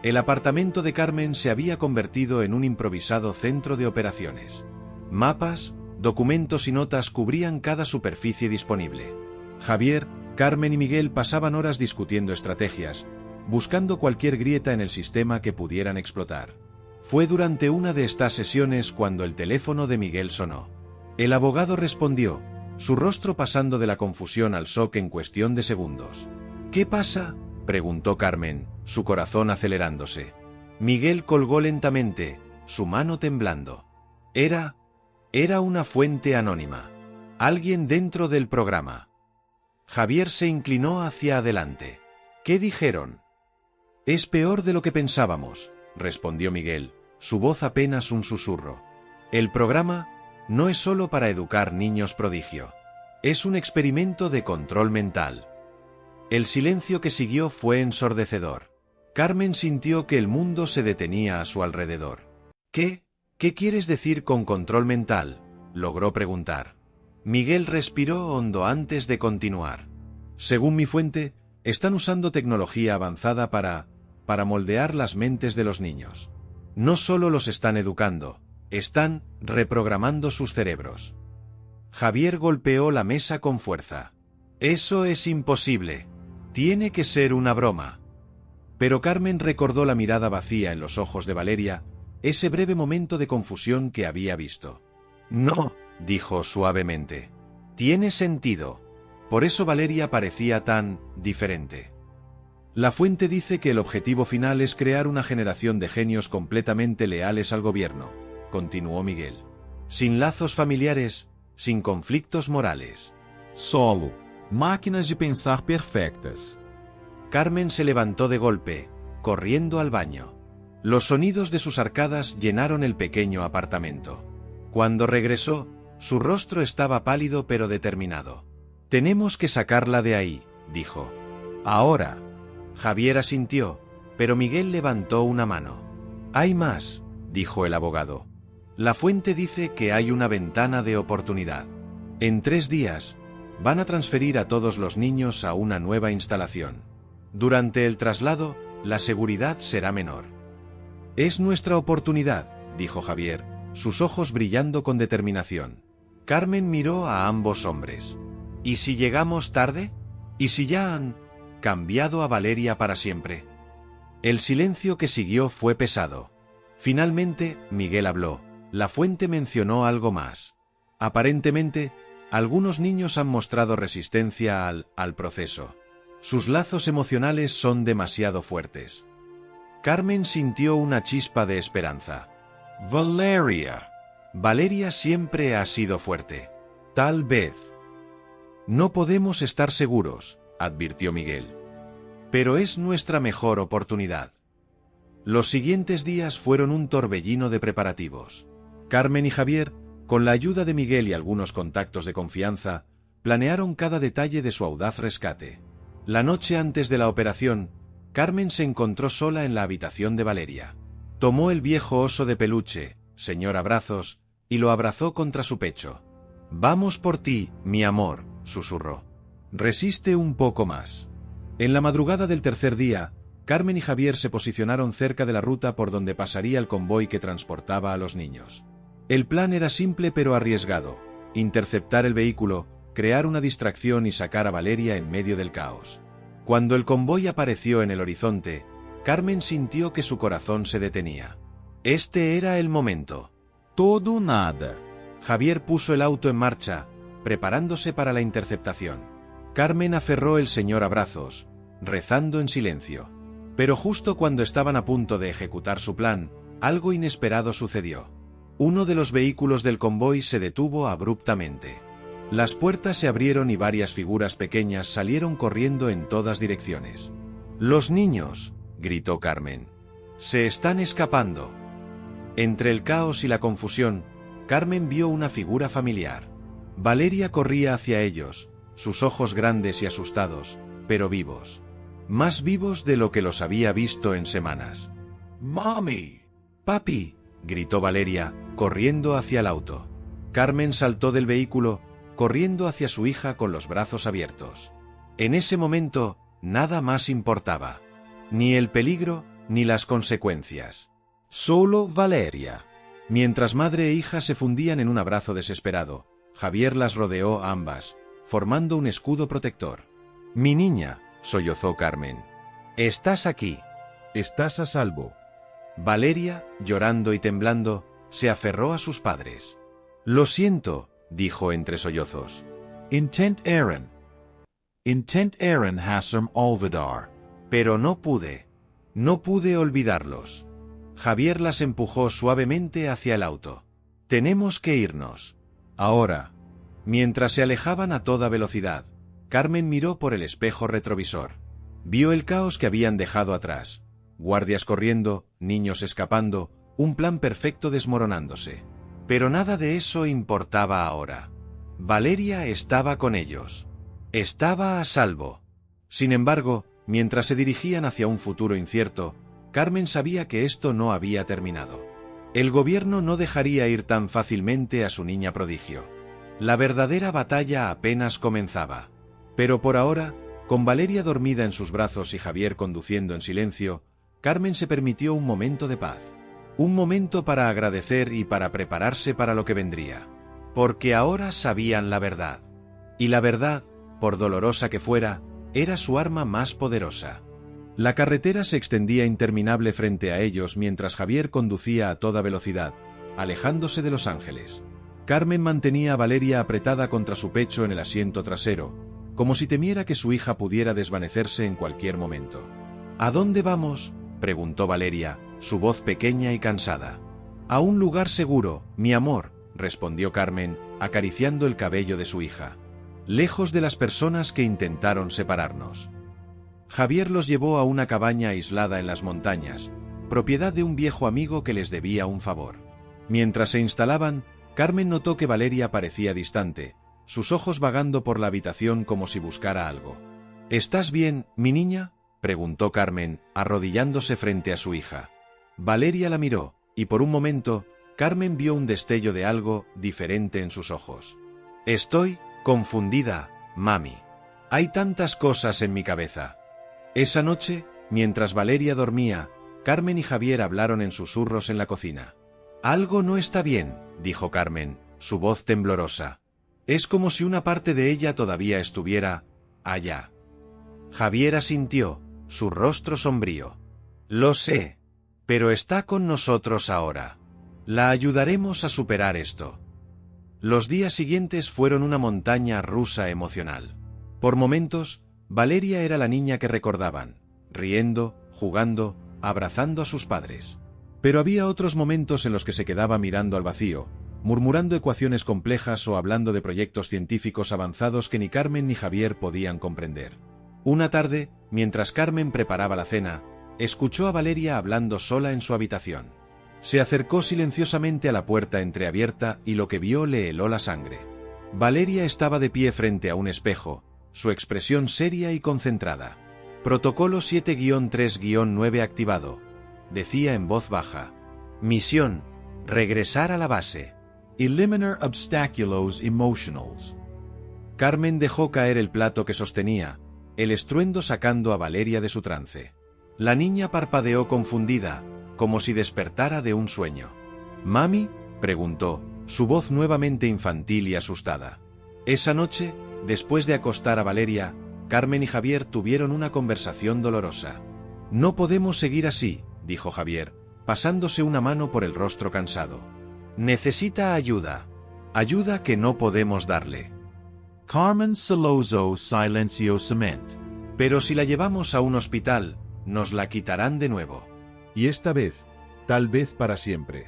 S1: El apartamento de Carmen se había convertido en un improvisado centro de operaciones. Mapas, documentos y notas cubrían cada superficie disponible. Javier, Carmen y Miguel pasaban horas discutiendo estrategias, buscando cualquier grieta en el sistema que pudieran explotar. Fue durante una de estas sesiones cuando el teléfono de Miguel sonó. El abogado respondió, su rostro pasando de la confusión al shock en cuestión de segundos. ¿Qué pasa?, preguntó Carmen, su corazón acelerándose. Miguel colgó lentamente, su mano temblando. Era una fuente anónima. Alguien dentro del programa. Javier se inclinó hacia adelante. ¿Qué dijeron? Es peor de lo que pensábamos, respondió Miguel, su voz apenas un susurro. El programa no es solo para educar niños prodigio. Es un experimento de control mental. El silencio que siguió fue ensordecedor. Carmen sintió que el mundo se detenía a su alrededor. ¿Qué quieres decir con control mental?, logró preguntar. Miguel respiró hondo antes de continuar. Según mi fuente, están usando tecnología avanzada para moldear las mentes de los niños. No solo los están educando, están reprogramando sus cerebros. Javier golpeó la mesa con fuerza. Eso es imposible. Tiene que ser una broma. Pero Carmen recordó la mirada vacía en los ojos de Valeria, ese breve momento de confusión que había visto. No, dijo suavemente. Tiene sentido. Por eso Valeria parecía tan diferente. La fuente dice que el objetivo final es crear una generación de genios completamente leales al gobierno, continuó Miguel. Sin lazos familiares, sin conflictos morales.
S2: Solo, máquinas de pensar perfectas.
S1: Carmen se levantó de golpe, corriendo al baño. Los sonidos de sus arcadas llenaron el pequeño apartamento. Cuando regresó, su rostro estaba pálido pero determinado. Tenemos que sacarla de ahí, dijo. Ahora. Javier asintió, pero Miguel levantó una mano. Hay más, dijo el abogado. La fuente dice que hay una ventana de oportunidad. En 3 días, van a transferir a todos los niños a una nueva instalación. Durante el traslado, la seguridad será menor. Es nuestra oportunidad, dijo Javier, sus ojos brillando con determinación. Carmen miró a ambos hombres. ¿Y si llegamos tarde? ¿Y si ya han cambiado a Valeria para siempre? El silencio que siguió fue pesado. Finalmente, Miguel habló. La fuente mencionó algo más. Aparentemente, algunos niños han mostrado resistencia al proceso. Sus lazos emocionales son demasiado fuertes. Carmen sintió una chispa de esperanza. Valeria. Valeria siempre ha sido fuerte. Tal vez. No podemos estar seguros, advirtió Miguel. Pero es nuestra mejor oportunidad. Los siguientes días fueron un torbellino de preparativos. Carmen y Javier, con la ayuda de Miguel y algunos contactos de confianza, planearon cada detalle de su audaz rescate. La noche antes de la operación, Carmen se encontró sola en la habitación de Valeria. Tomó el viejo oso de peluche, señor Abrazos, y lo abrazó contra su pecho. «Vamos por ti, mi amor», susurró. «Resiste un poco más». En la madrugada del tercer día, Carmen y Javier se posicionaron cerca de la ruta por donde pasaría el convoy que transportaba a los niños. El plan era simple pero arriesgado: interceptar el vehículo, crear una distracción y sacar a Valeria en medio del caos. Cuando el convoy apareció en el horizonte, Carmen sintió que su corazón se detenía. Este era el momento.
S3: Todo nada.
S1: Javier puso el auto en marcha, preparándose para la interceptación. Carmen aferró el señor Abrazos, rezando en silencio. Pero justo cuando estaban a punto de ejecutar su plan, algo inesperado sucedió. Uno de los vehículos del convoy se detuvo abruptamente. Las puertas se abrieron y varias figuras pequeñas salieron corriendo en todas direcciones. «¡Los niños!», gritó Carmen. «Se están escapando». Entre el caos y la confusión, Carmen vio una figura familiar. Valeria corría hacia ellos, sus ojos grandes y asustados, pero vivos. Más vivos de lo que los había visto en semanas.
S3: Mommy.
S1: «¡Papi!», gritó Valeria, corriendo hacia el auto. Carmen saltó del vehículo, corriendo hacia su hija con los brazos abiertos. En ese momento, nada más importaba. Ni el peligro, ni las consecuencias. Solo Valeria. Mientras madre e hija se fundían en un abrazo desesperado, Javier las rodeó a ambas, formando un escudo protector. «Mi niña», sollozó Carmen. «Estás aquí».
S3: Estás a salvo.
S1: Valeria, llorando y temblando, se aferró a sus padres. «Lo siento», dijo entre sollozos.
S3: Intent Aaron Hassan Olvidar.
S1: Pero no pude olvidarlos. Javier las empujó suavemente hacia el auto. «Tenemos que irnos. Ahora». Mientras se alejaban a toda velocidad, Carmen miró por el espejo retrovisor. Vio el caos que habían dejado atrás. Guardias corriendo, niños escapando, un plan perfecto desmoronándose. Pero nada de eso importaba ahora. Valeria estaba con ellos. Estaba a salvo. Sin embargo, mientras se dirigían hacia un futuro incierto, Carmen sabía que esto no había terminado. El gobierno no dejaría ir tan fácilmente a su niña prodigio. La verdadera batalla apenas comenzaba. Pero por ahora, con Valeria dormida en sus brazos y Javier conduciendo en silencio, Carmen se permitió un momento de paz. Un momento para agradecer y para prepararse para lo que vendría. Porque ahora sabían la verdad. Y la verdad, por dolorosa que fuera, era su arma más poderosa. La carretera se extendía interminable frente a ellos mientras Javier conducía a toda velocidad, alejándose de Los Ángeles. Carmen mantenía a Valeria apretada contra su pecho en el asiento trasero, como si temiera que su hija pudiera desvanecerse en cualquier momento. «¿A dónde vamos?», preguntó Valeria, su voz pequeña y cansada. «A un lugar seguro, mi amor», respondió Carmen, acariciando el cabello de su hija. «Lejos de las personas que intentaron separarnos». Javier los llevó a una cabaña aislada en las montañas, propiedad de un viejo amigo que les debía un favor. Mientras se instalaban, Carmen notó que Valeria parecía distante, sus ojos vagando por la habitación como si buscara algo. ¿Estás bien, mi niña?, preguntó Carmen, arrodillándose frente a su hija. Valeria la miró, y por un momento, Carmen vio un destello de algo diferente en sus ojos. Estoy confundida, mami. Hay tantas cosas en mi cabeza. Esa noche, mientras Valeria dormía, Carmen y Javier hablaron en susurros en la cocina. Algo no está bien, dijo Carmen, su voz temblorosa. Es como si una parte de ella todavía estuviera allá. Javier asintió, su rostro sombrío. Lo sé, pero está con nosotros ahora. La ayudaremos a superar esto. Los días siguientes fueron una montaña rusa emocional. Por momentos, Valeria era la niña que recordaban, riendo, jugando, abrazando a sus padres. Pero había otros momentos en los que se quedaba mirando al vacío, murmurando ecuaciones complejas o hablando de proyectos científicos avanzados que ni Carmen ni Javier podían comprender. Una tarde, mientras Carmen preparaba la cena, escuchó a Valeria hablando sola en su habitación. Se acercó silenciosamente a la puerta entreabierta y lo que vio le heló la sangre. Valeria estaba de pie frente a un espejo, su expresión seria y concentrada. Protocolo 7-3-9 activado. Decía en voz baja. Misión: regresar a la base.
S3: Eliminar obstáculos emotionals.
S1: Carmen dejó caer el plato que sostenía, el estruendo sacando a Valeria de su trance. La niña parpadeó confundida, como si despertara de un sueño. «¿Mami?», preguntó, su voz nuevamente infantil y asustada. Esa noche, después de acostar a Valeria, Carmen y Javier tuvieron una conversación dolorosa. «No podemos seguir así», dijo Javier, pasándose una mano por el rostro cansado. «Necesita ayuda. Ayuda que no podemos darle».
S3: Carmen Celoso Silencio Cement.
S1: «Pero si la llevamos a un hospital, nos la quitarán de nuevo».
S3: Y esta vez, tal vez para siempre.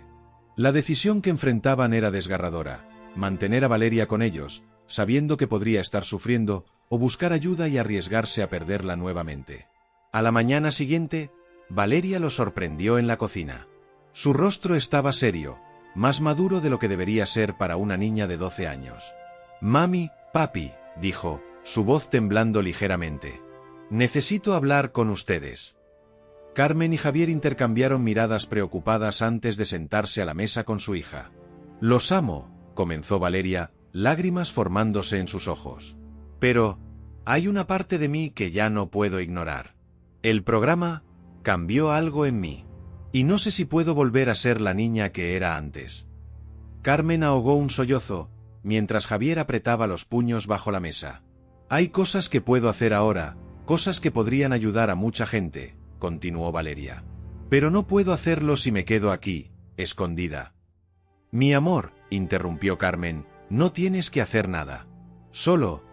S1: La decisión que enfrentaban era desgarradora: mantener a Valeria con ellos, sabiendo que podría estar sufriendo, o buscar ayuda y arriesgarse a perderla nuevamente. A la mañana siguiente, Valeria lo sorprendió en la cocina. Su rostro estaba serio, más maduro de lo que debería ser para una niña de 12 años. «Mami, papi», dijo, su voz temblando ligeramente. «Necesito hablar con ustedes». Carmen y Javier intercambiaron miradas preocupadas antes de sentarse a la mesa con su hija. «Los amo», comenzó Valeria, lágrimas formándose en sus ojos. «Pero hay una parte de mí que ya no puedo ignorar. El programa cambió algo en mí, y no sé si puedo volver a ser la niña que era antes». Carmen ahogó un sollozo, mientras Javier apretaba los puños bajo la mesa. «Hay cosas que puedo hacer ahora, cosas que podrían ayudar a mucha gente», continuó Valeria. «Pero no puedo hacerlo si me quedo aquí, escondida». «Mi amor», interrumpió Carmen, «no tienes que hacer nada. Solo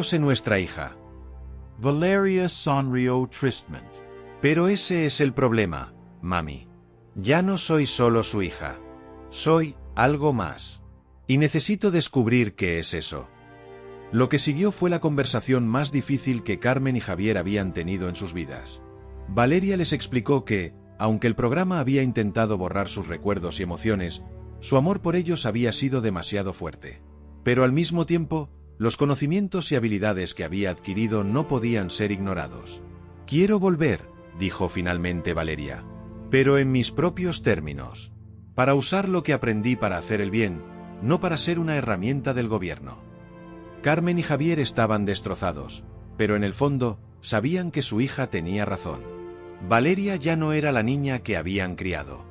S1: sé nuestra hija».
S3: Valeria sonrió tristemente.
S1: «Pero ese es el problema, mami. Ya no soy solo su hija. Soy algo más. Y necesito descubrir qué es eso». Lo que siguió fue la conversación más difícil que Carmen y Javier habían tenido en sus vidas. Valeria les explicó que, aunque el programa había intentado borrar sus recuerdos y emociones, su amor por ellos había sido demasiado fuerte. Pero al mismo tiempo, los conocimientos y habilidades que había adquirido no podían ser ignorados. «Quiero volver», dijo finalmente Valeria, «pero en mis propios términos. Para usar lo que aprendí para hacer el bien, no para ser una herramienta del gobierno». Carmen y Javier estaban destrozados, pero en el fondo, sabían que su hija tenía razón. Valeria ya no era la niña que habían criado.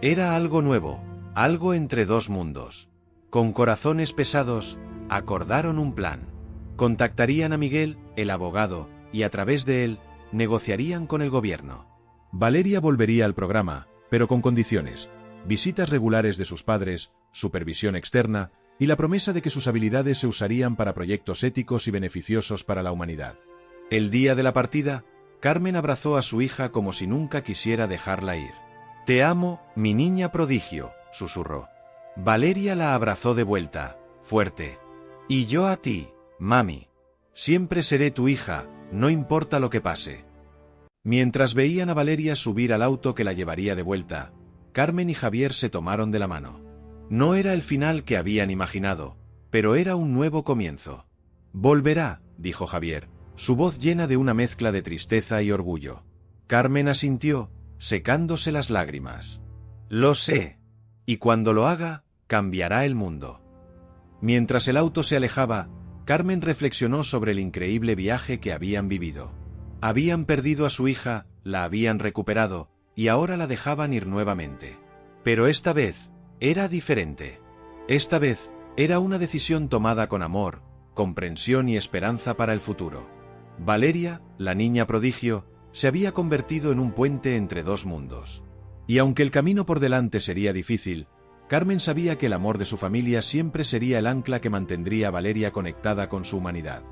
S1: Era algo nuevo, algo entre dos mundos. Con corazones pesados, acordaron un plan. Contactarían a Miguel, el abogado, y a través de él, negociarían con el gobierno. Valeria volvería al programa, pero con condiciones: visitas regulares de sus padres, supervisión externa, y la promesa de que sus habilidades se usarían para proyectos éticos y beneficiosos para la humanidad. El día de la partida, Carmen abrazó a su hija como si nunca quisiera dejarla ir. «Te amo, mi niña prodigio», susurró. Valeria la abrazó de vuelta, fuerte. «Y yo a ti, mami. Siempre seré tu hija, no importa lo que pase». Mientras veían a Valeria subir al auto que la llevaría de vuelta, Carmen y Javier se tomaron de la mano. No era el final que habían imaginado, pero era un nuevo comienzo. «Volverá», dijo Javier, su voz llena de una mezcla de tristeza y orgullo. Carmen asintió, secándose las lágrimas. Lo sé. Y cuando lo haga, cambiará el mundo. Mientras el auto se alejaba, Carmen reflexionó sobre el increíble viaje que habían vivido. Habían perdido a su hija, la habían recuperado, y ahora la dejaban ir nuevamente. Pero esta vez, era diferente. Esta vez, era una decisión tomada con amor, comprensión y esperanza para el futuro. Valeria, la niña prodigio, se había convertido en un puente entre dos mundos. Y aunque el camino por delante sería difícil, Carmen sabía que el amor de su familia siempre sería el ancla que mantendría a Valeria conectada con su humanidad.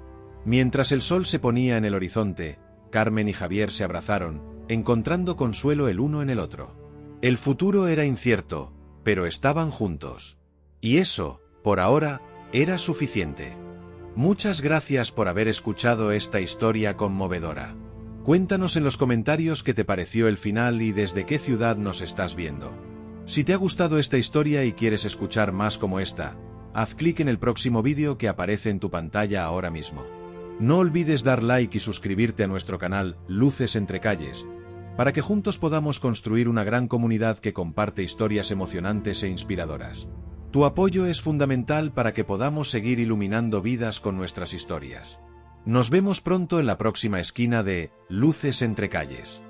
S1: Mientras el sol se ponía en el horizonte, Carmen y Javier se abrazaron, encontrando consuelo el uno en el otro. El futuro era incierto, pero estaban juntos. Y eso, por ahora, era suficiente. Muchas gracias por haber escuchado esta historia conmovedora. Cuéntanos en los comentarios qué te pareció el final y desde qué ciudad nos estás viendo. Si te ha gustado esta historia y quieres escuchar más como esta, haz clic en el próximo vídeo que aparece en tu pantalla ahora mismo. No olvides dar like y suscribirte a nuestro canal Luces entre Calles, para que juntos podamos construir una gran comunidad que comparte historias emocionantes e inspiradoras. Tu apoyo es fundamental para que podamos seguir iluminando vidas con nuestras historias. Nos vemos pronto en la próxima esquina de Luces entre Calles.